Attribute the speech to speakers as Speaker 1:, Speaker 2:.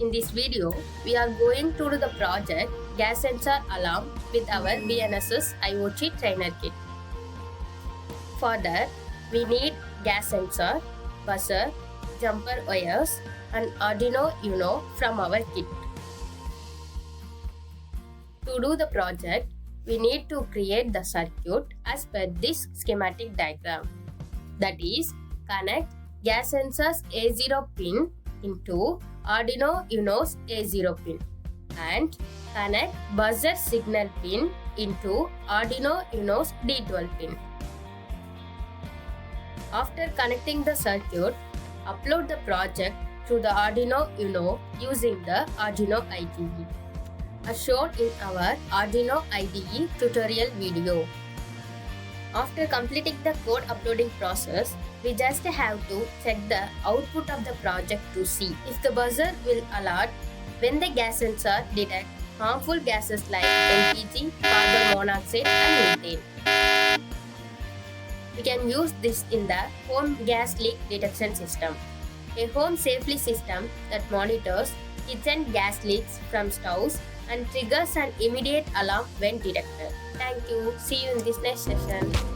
Speaker 1: In this video, we are going to do the project Gas Sensor Alarm with our BNSS IoT Trainer Kit. For that, we need gas sensor, buzzer, jumper wires and Arduino Uno from our kit. To do the project, we need to create the circuit as per this schematic diagram. That is, connect gas sensor's A0 pin into Arduino Uno's A0 pin and connect buzzer signal pin into Arduino Uno's D12 pin. After connecting the circuit, upload the project to the Arduino Uno using the Arduino IDE, as shown in our Arduino IDE tutorial video. After completing the code uploading process, we just have to check the output of the project to see if the buzzer will alert when the gas sensor detects harmful gases like LPG, carbon monoxide and methane. We can use this in the home gas leak detection system, a home safety system that monitors kitchen gas leaks from stoves and triggers an immediate alarm when detected. Thank you. See you in this next session.